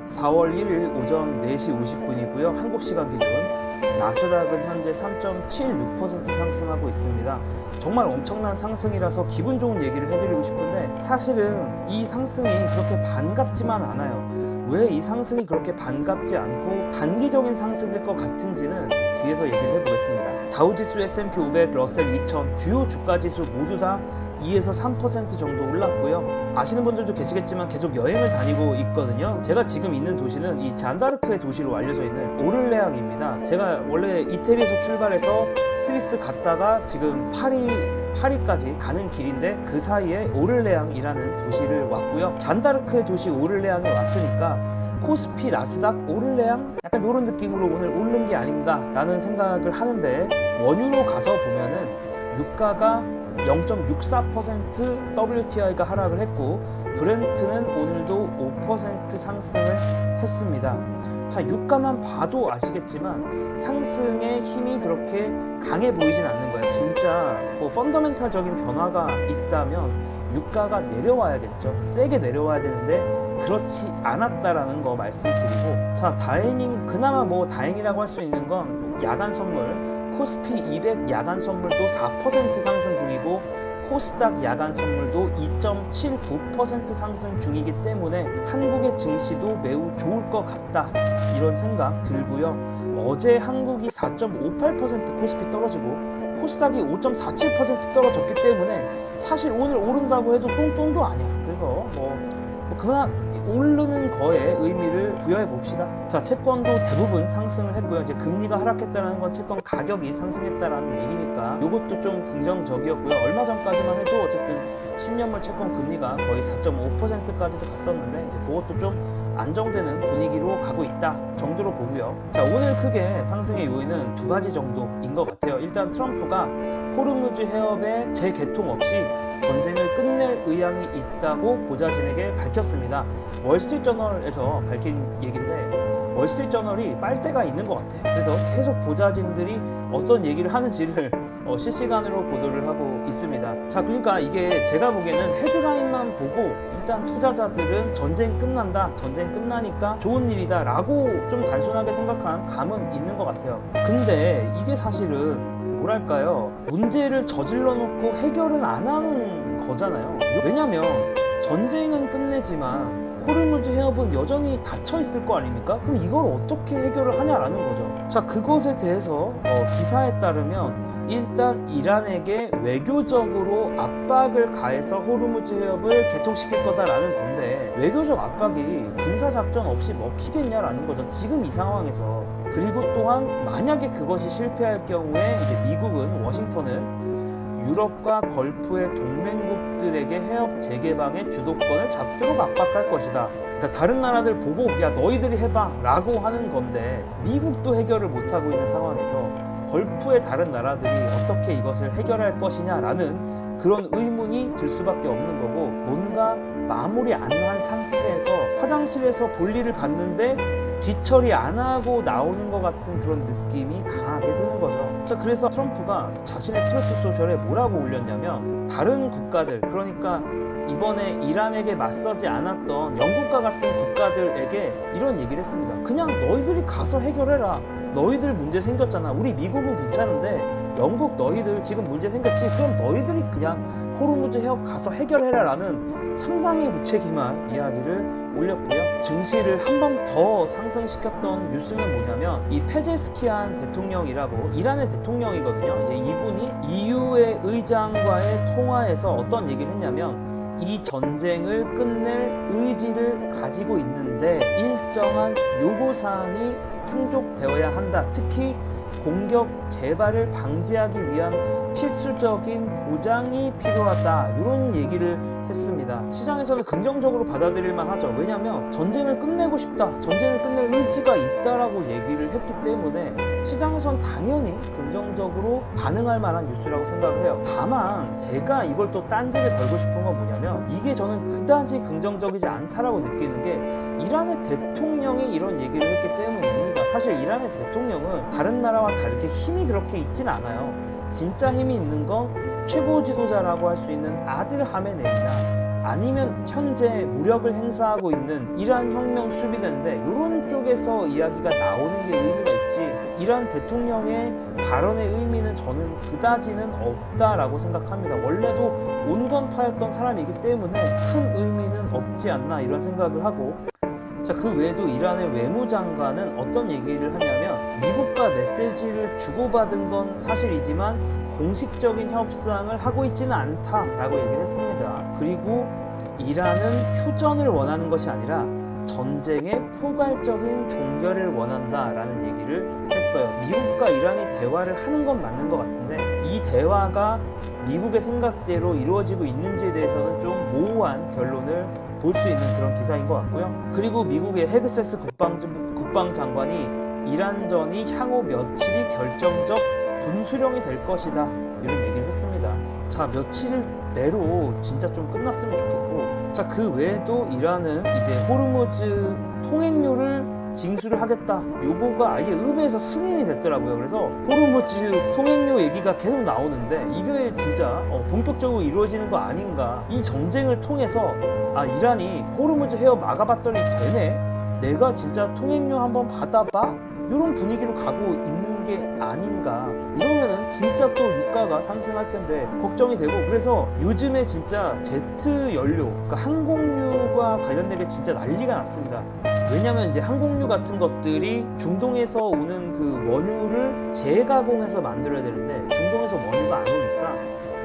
4월 1일 오전 4시 50분이고요. 한국 시간 기준 나스닥은 현재 3.76% 상승하고 있습니다. 정말 엄청난 상승이라서 기분 좋은 얘기를 해드리고 싶은데 사실은 이 상승이 그렇게 반갑지만 않아요. 왜 이 상승이 그렇게 반갑지 않고 단기적인 상승일 것 같은지는 뒤에서 얘기를 해보겠습니다. 다우지수, S&P 500, 러셀 2000 주요 주가지수 모두 다 2에서 3% 정도 올랐고요. 아시는 분들도 계시겠지만 계속 여행을 다니고 있거든요. 제가 지금 있는 도시는 이 잔다르크의 도시로 알려져 있는 오를레앙입니다. 제가 원래 이태리에서 출발해서 스위스 갔다가 지금 파리까지 가는 길인데 그 사이에 오를레앙이라는 도시를 왔고요. 잔다르크의 도시 오를레앙에 왔으니까 코스피, 나스닥, 오를레앙 약간 이런 느낌으로 오늘 오른 게 아닌가 라는 생각을 하는데 원유로 가서 보면은 유가가 0.64% WTI가 하락을 했고 브렌트는 오늘도 5% 상승을 했습니다. 자, 유가만 봐도 아시겠지만 상승의 힘이 그렇게 강해 보이진 않는 거예요. 진짜 뭐 펀더멘탈적인 변화가 있다면 유가가 내려와야겠죠. 세게 내려와야 되는데 그렇지 않았다라는 거 말씀드리고, 자, 그나마 뭐 다행이라고 할 수 있는 건 야간 선물, 코스피 200 야간 선물도 4% 상승 중이고 코스닥 야간 선물도 2.79% 상승 중이기 때문에 한국의 증시도 매우 좋을 것 같다 이런 생각 들고요. 어제 한국이 4.58% 코스피 떨어지고 코스닥이 5.47% 떨어졌기 때문에 사실 오늘 오른다고 해도 똥똥도 아니야. 그래서 그만 오르는 거에 의미를 부여해 봅시다. 자, 채권도 대부분 상승을 했고요. 이제 금리가 하락했다는 건 채권 가격이 상승했다라는 얘기니까 이것도 좀 긍정적이었고요. 얼마 전까지만 해도 어쨌든 10년물 채권 금리가 거의 4.5%까지도 갔었는데 이제 그것도 좀 안정되는 분위기로 가고 있다 정도로 보고요. 자, 오늘 크게 상승의 요인은 두 가지 정도인 것 같아요. 일단 트럼프가 호르무즈 해협의 재개통 없이 전쟁을 끝낼 의향이 있다고 보좌진에게 밝혔습니다. 월스트리트저널에서 밝힌 얘기인데 월스트리트저널이 빨대가 있는 것 같아요. 그래서 계속 보좌진들이 어떤 얘기를 하는지를 실시간으로 보도를 하고 있습니다. 자, 그러니까 이게 제가 보기에는 헤드라인만 보고 일단 투자자들은 전쟁 끝난다, 전쟁 끝나니까 좋은 일이다 라고 좀 단순하게 생각한 감은 있는 것 같아요. 근데 이게 사실은 뭐랄까요, 문제를 저질러 놓고 해결은 안 하는 거잖아요. 왜냐면 전쟁은 끝내지만 호르무즈 해협은 여전히 닫혀 있을 거 아닙니까? 그럼 이걸 어떻게 해결을 하냐라는 거죠. 자, 그것에 대해서 기사에 따르면 일단 이란에게 외교적으로 압박을 가해서 호르무즈 해협을 개통시킬 거다라는 건데 외교적 압박이 군사작전 없이 먹히겠냐라는 거죠. 지금 이 상황에서. 그리고 또한 만약에 그것이 실패할 경우에 이제 미국은, 워싱턴은 유럽과 걸프의 동맹국들에게 해협 재개방의 주도권을 잡도록 압박할 것이다. 그러니까 다른 나라들 보고 야 너희들이 해봐 라고 하는 건데 미국도 해결을 못하고 있는 상황에서 걸프의 다른 나라들이 어떻게 이것을 해결할 것이냐라는 그런 의문이 들 수밖에 없는 거고, 뭔가 마무리 안 한 상태에서 화장실에서 볼일을 봤는데 뒤처리 안 하고 나오는 것 같은 그런 느낌이 강하게 드는 거죠. 자, 그래서 트럼프가 자신의 트루스 소셜에 뭐라고 올렸냐면 다른 국가들, 그러니까 이번에 이란에게 맞서지 않았던 영국과 같은 국가들에게 이런 얘기를 했습니다. 그냥 너희들이 가서 해결해라. 너희들 문제 생겼잖아. 우리 미국은 괜찮은데 영국 너희들 지금 문제 생겼지? 그럼 너희들이 그냥 호르무즈 해협 가서 해결해라 라는 상당히 무책임한 이야기를 올렸고요. 증시를 한 번 더 상승시켰던 뉴스는 뭐냐면 이 페제스키안 대통령이라고, 이란의 대통령이거든요. 이제 이분이 EU의 의장과의 통화에서 어떤 얘기를 했냐면 이 전쟁을 끝낼 의지를 가지고 있는데 일정한 요구사항이 충족되어야 한다. 특히 공격 재발을 방지하기 위한 필수적인 보장이 필요하다. 이런 얘기를 했습니다. 시장에서는 긍정적으로 받아들일만 하죠. 왜냐하면 전쟁을 끝내고 싶다, 전쟁을 끝낼 의지가 있다라고 얘기를 했기 때문에 시장에선 당연히 긍정적으로 반응할 만한 뉴스라고 생각을 해요. 다만 제가 이걸 또 딴지를 걸고 싶은 건 뭐냐면 이게 저는 그다지 긍정적이지 않다라고 느끼는 게 이란의 대통령이 이런 얘기를 했기 때문입니다. 사실 이란의 대통령은 다른 나라와 다르게 힘이 그렇게 있진 않아요. 진짜 힘이 있는 건 최고 지도자라고 할 수 있는 아들 하메네이나 아니면 현재 무력을 행사하고 있는 이란 혁명 수비대인데 이런 쪽에서 이야기가 나오는 게 의미가 있지 이란 대통령의 발언의 의미는 저는 그다지는 없다라고 생각합니다. 원래도 온건파였던 사람이기 때문에 큰 의미는 없지 않나 이런 생각을 하고 자, 그 외에도 이란의 외무장관은 어떤 얘기를 하냐면 미국과 메시지를 주고받은 건 사실이지만 공식적인 협상을 하고 있지는 않다라고 얘기를 했습니다. 그리고 이란은 휴전을 원하는 것이 아니라 전쟁의 포괄적인 종결을 원한다라는 얘기를 했어요. 미국과 이란이 대화를 하는 건 맞는 것 같은데 이 대화가 미국의 생각대로 이루어지고 있는지에 대해서는 좀 모호한 결론을 볼 수 있는 그런 기사인 것 같고요. 그리고 미국의 헤그세스 국방장관이 이란전이 향후 며칠이 결정적 분수령이 될 것이다 이런 얘기를 했습니다. 자, 며칠 내로 진짜 좀 끝났으면 좋겠고 자, 그 외에도 이란은 이제 호르무즈 통행료를 징수를 하겠다 요거가 아예 의회에서 승인이 됐더라고요. 그래서 호르무즈 통행료 얘기가 계속 나오는데 이게 진짜 본격적으로 이루어지는 거 아닌가. 이 전쟁을 통해서 이란이 호르무즈 해협 막아봤더니 되네, 내가 진짜 통행료 한번 받아봐, 이런 분위기로 가고 있는 게 아닌가. 이러면은 진짜 또 유가가 상승할 텐데 걱정이 되고 그래서 요즘에 진짜 제트 연료, 그러니까 항공유와 관련된 게 진짜 난리가 났습니다. 왜냐면 이제 항공유 같은 것들이 중동에서 오는 그 원유를 재가공해서 만들어야 되는데 중동에서 원유가 안 오니까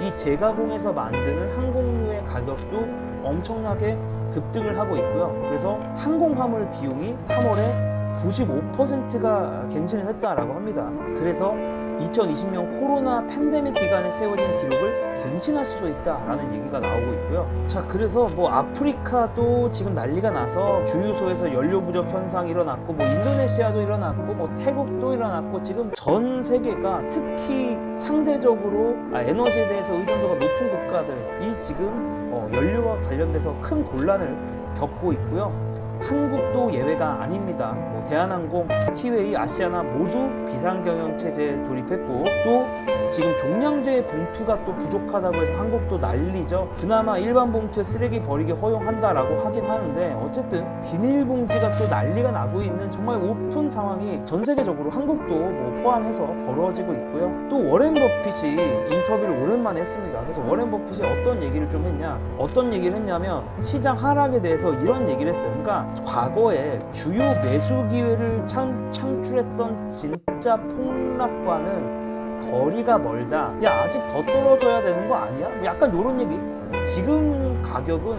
이 재가공해서 만드는 항공유의 가격도 엄청나게 급등을 하고 있고요. 그래서 항공화물 비용이 3월에 95%가 갱신을 했다라고 합니다. 그래서 2020년 코로나 팬데믹 기간에 세워진 기록을 갱신할 수도 있다라는 얘기가 나오고 있고요. 자, 그래서 뭐 아프리카도 지금 난리가 나서 주유소에서 연료 부족 현상이 일어났고 뭐 인도네시아도 일어났고 뭐 태국도 일어났고 지금 전 세계가 특히 상대적으로 에너지에 대해서 의존도가 높은 국가들이 지금 연료와 관련돼서 큰 곤란을 겪고 있고요. 한국도 예외가 아닙니다. 뭐 대한항공, 티웨이, 아시아나 모두 비상경영 체제에 돌입했고 또 지금 종량제 봉투가 또 부족하다고 해서 한국도 난리죠. 그나마 일반 봉투에 쓰레기 버리기 허용한다라고 하긴 하는데 어쨌든 비닐봉지가 또 난리가 나고 있는 정말 오픈 상황이 전 세계적으로 한국도 뭐 포함해서 벌어지고 있고요. 또 워렌 버핏이 인터뷰를 오랜만에 했습니다. 그래서 워렌 버핏이 어떤 얘기를 좀 했냐, 어떤 얘기를 했냐면 시장 하락에 대해서 이런 얘기를 했어요. 그러니까 과거에 주요 매수 기회를 창출했던 진짜 폭락과는 거리가 멀다. 야, 아직 더 떨어져야 되는 거 아니야? 약간 이런 얘기. 지금 가격은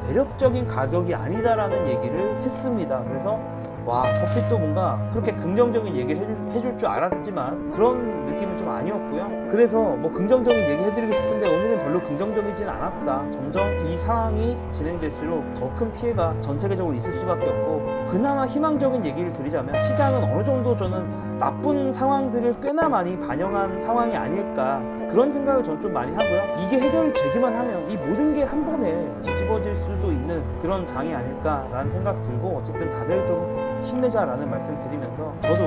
매력적인 가격이 아니다라는 얘기를 했습니다. 그래서 와, 버핏도 뭔가 그렇게 긍정적인 얘기를 해줄 줄 알았지만 그런 느낌은 좀 아니었고요. 그래서 뭐 긍정적인 얘기 해드리고 싶은데 오늘은 별로 긍정적이진 않았다. 점점 이 상황이 진행될수록 더 큰 피해가 전 세계적으로 있을 수밖에 없고 그나마 희망적인 얘기를 드리자면 시장은 어느 정도 저는 나쁜 상황들을 꽤나 많이 반영한 상황이 아닐까 그런 생각을 저는 좀 많이 하고요. 이게 해결이 되기만 하면 이 모든 게 한 번에 뒤집어질 수도 있는 그런 장이 아닐까라는 생각 들고 어쨌든 다들 좀 힘내자라는 말씀 드리면서 저도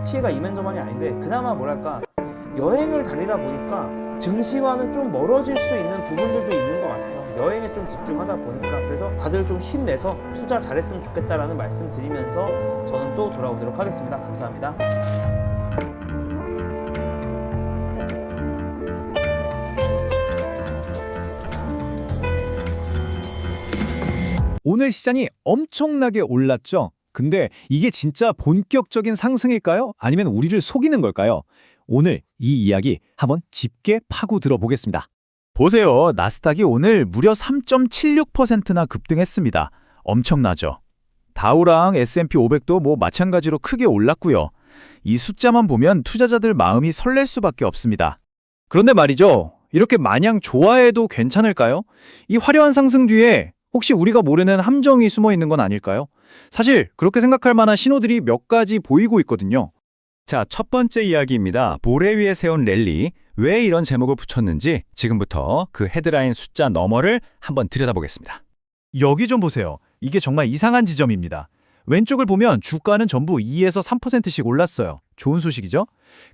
피해가 이만저만이 아닌데 그나마 뭐랄까 여행을 다니다 보니까 증시와는 좀 멀어질 수 있는 부분들도 있는 것 같아요. 여행에 좀 집중하다 보니까 그래서 다들 좀 힘내서 투자 잘했으면 좋겠다라는 말씀 드리면서 저는 또 돌아오도록 하겠습니다. 감사합니다. 오늘 시장이 엄청나게 올랐죠? 근데 이게 진짜 본격적인 상승일까요? 아니면 우리를 속이는 걸까요? 오늘 이 이야기 한번 짚게 파고 들어보겠습니다. 보세요. 나스닥이 오늘 무려 3.76%나 급등했습니다. 엄청나죠? 다우랑 S&P 500도 뭐 마찬가지로 크게 올랐고요. 이 숫자만 보면 투자자들 마음이 설렐 수밖에 없습니다. 그런데 말이죠. 이렇게 마냥 좋아해도 괜찮을까요? 이 화려한 상승 뒤에 혹시 우리가 모르는 함정이 숨어 있는 건 아닐까요? 사실 그렇게 생각할 만한 신호들이 몇 가지 보이고 있거든요. 자, 첫 번째 이야기입니다. 모래 위에 세운 랠리. 왜 이런 제목을 붙였는지 지금부터 그 헤드라인 숫자 너머를 한번 들여다보겠습니다. 여기 좀 보세요. 이게 정말 이상한 지점입니다. 왼쪽을 보면 주가는 전부 2에서 3%씩 올랐어요. 좋은 소식이죠?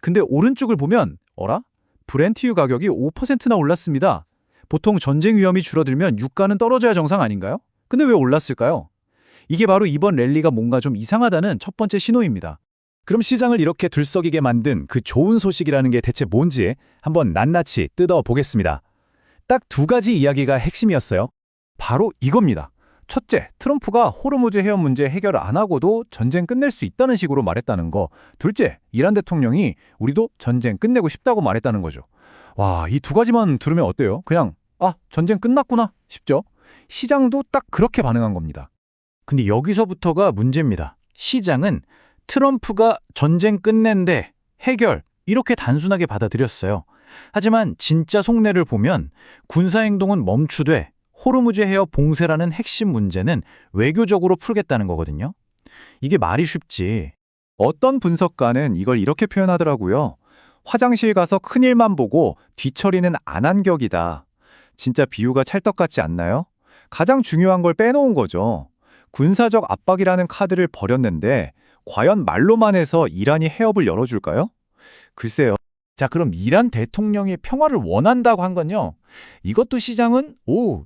근데 오른쪽을 보면 어라? 브렌트유 가격이 5%나 올랐습니다. 보통 전쟁 위험이 줄어들면 유가는 떨어져야 정상 아닌가요? 근데 왜 올랐을까요? 이게 바로 이번 랠리가 뭔가 좀 이상하다는 첫 번째 신호입니다. 그럼 시장을 이렇게 들썩이게 만든 그 좋은 소식이라는 게 대체 뭔지 한번 낱낱이 뜯어보겠습니다. 딱 두 가지 이야기가 핵심이었어요. 바로 이겁니다. 첫째, 트럼프가 호르무즈 해협 문제 해결 안 하고도 전쟁 끝낼 수 있다는 식으로 말했다는 거. 둘째, 이란 대통령이 우리도 전쟁 끝내고 싶다고 말했다는 거죠. 와, 이 두 가지만 들으면 어때요? 그냥 전쟁 끝났구나 싶죠? 시장도 딱 그렇게 반응한 겁니다. 근데 여기서부터가 문제입니다. 시장은 트럼프가 전쟁 끝낸대, 해결, 이렇게 단순하게 받아들였어요. 하지만 진짜 속내를 보면 군사행동은 멈추되 호르무즈 해협 봉쇄라는 핵심 문제는 외교적으로 풀겠다는 거거든요. 이게 말이 쉽지. 어떤 분석가는 이걸 이렇게 표현하더라고요. 화장실 가서 큰일만 보고 뒤처리는 안 한 격이다. 진짜 비유가 찰떡 같지 않나요? 가장 중요한 걸 빼놓은 거죠. 군사적 압박이라는 카드를 버렸는데 과연 말로만 해서 이란이 해협을 열어줄까요? 글쎄요. 자, 그럼 이란 대통령이 평화를 원한다고 한 건요. 이것도 시장은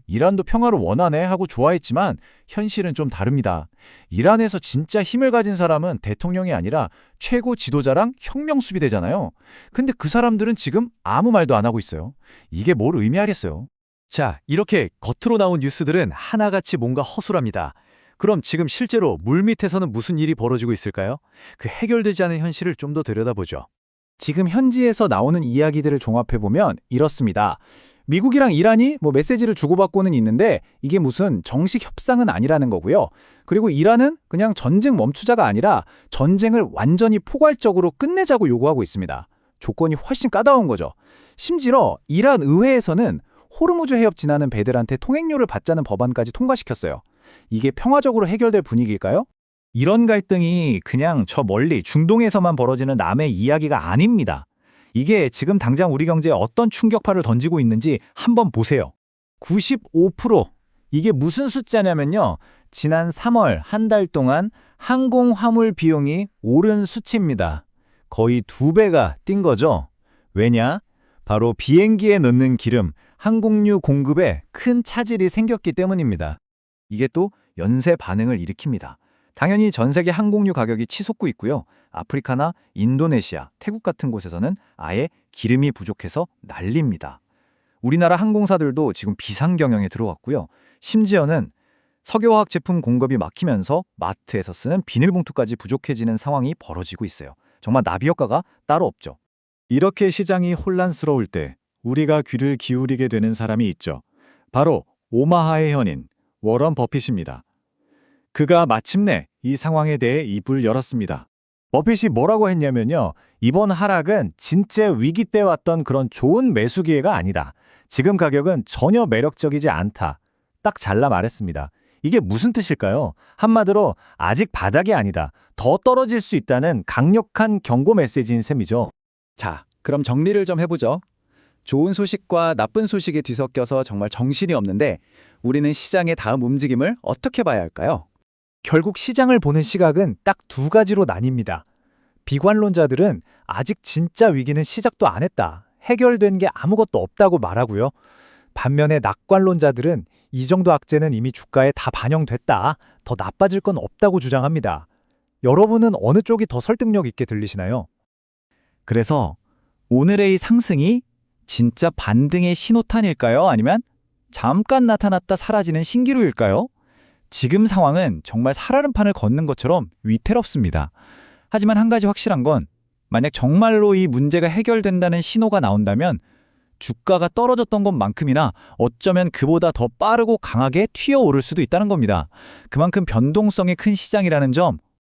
이란도 평화를 원하네 하고 좋아했지만 현실은 좀 다릅니다. 이란에서 진짜 힘을 가진 사람은 대통령이 아니라 최고 지도자랑 혁명 수비대잖아요. 근데 그 사람들은 지금 아무 말도 안 하고 있어요. 이게 뭘 의미하겠어요? 자, 이렇게 겉으로 나온 뉴스들은 하나같이 뭔가 허술합니다. 그럼 지금 실제로 물밑에서는 무슨 일이 벌어지고 있을까요? 그 해결되지 않은 현실을 좀 더 들여다보죠. 지금 현지에서 나오는 이야기들을 종합해보면 이렇습니다. 미국이랑 이란이 메시지를 주고받고는 있는데 이게 무슨 정식 협상은 아니라는 거고요. 그리고 이란은 그냥 전쟁 멈추자가 아니라 전쟁을 완전히 포괄적으로 끝내자고 요구하고 있습니다. 조건이 훨씬 까다로운 거죠. 심지어 이란 의회에서는 호르무즈 해협 지나는 배들한테 통행료를 받자는 법안까지 통과시켰어요. 이게 평화적으로 해결될 분위기일까요? 이런 갈등이 그냥 저 멀리 중동에서만 벌어지는 남의 이야기가 아닙니다. 이게 지금 당장 우리 경제에 어떤 충격파를 던지고 있는지 한번 보세요. 95%. 이게 무슨 숫자냐면요. 지난 3월 한 달 동안 항공 화물 비용이 오른 수치입니다. 거의 2배가 뛴 거죠. 왜냐? 바로 비행기에 넣는 기름, 항공유 공급에 큰 차질이 생겼기 때문입니다. 이게 또 연쇄 반응을 일으킵니다. 당연히 전 세계 항공유 가격이 치솟고 있고요. 아프리카나 인도네시아, 태국 같은 곳에서는 아예 기름이 부족해서 난립니다. 우리나라 항공사들도 지금 비상경영에 들어왔고요. 심지어는 석유화학 제품 공급이 막히면서 마트에서 쓰는 비닐봉투까지 부족해지는 상황이 벌어지고 있어요. 정말 나비 효과가 따로 없죠. 이렇게 시장이 혼란스러울 때 우리가 귀를 기울이게 되는 사람이 있죠. 바로 오마하의 현인 워런 버핏입니다. 그가 마침내 이 상황에 대해 입을 열었습니다. 버핏이 뭐라고 했냐면요. 이번 하락은 진짜 위기 때 왔던 그런 좋은 매수 기회가 아니다. 지금 가격은 전혀 매력적이지 않다. 딱 잘라 말했습니다. 이게 무슨 뜻일까요? 한마디로 아직 바닥이 아니다. 더 떨어질 수 있다는 강력한 경고 메시지인 셈이죠. 자, 그럼 정리를 좀 해보죠. 좋은 소식과 나쁜 소식이 뒤섞여서 정말 정신이 없는데 우리는 시장의 다음 움직임을 어떻게 봐야 할까요? 결국 시장을 보는 시각은 딱 두 가지로 나뉩니다. 비관론자들은 아직 진짜 위기는 시작도 안 했다. 해결된 게 아무것도 없다고 말하고요. 반면에 낙관론자들은 이 정도 악재는 이미 주가에 다 반영됐다. 더 나빠질 건 없다고 주장합니다. 여러분은 어느 쪽이 더 설득력 있게 들리시나요? 그래서 오늘의 이 상승이 진짜 반등의 신호탄일까요? 아니면 잠깐 나타났다 사라지는 신기루일까요? 지금 상황은 정말 살얼음판을 걷는 것처럼 위태롭습니다. 하지만 한 가지 확실한 건 만약 정말로 이 문제가 해결된다는 신호가 나온다면 주가가 떨어졌던 것만큼이나 어쩌면 그보다 더 빠르고 강하게 튀어오를 수도 있다는 겁니다. 그만큼 변동성이 큰 시장이라는 점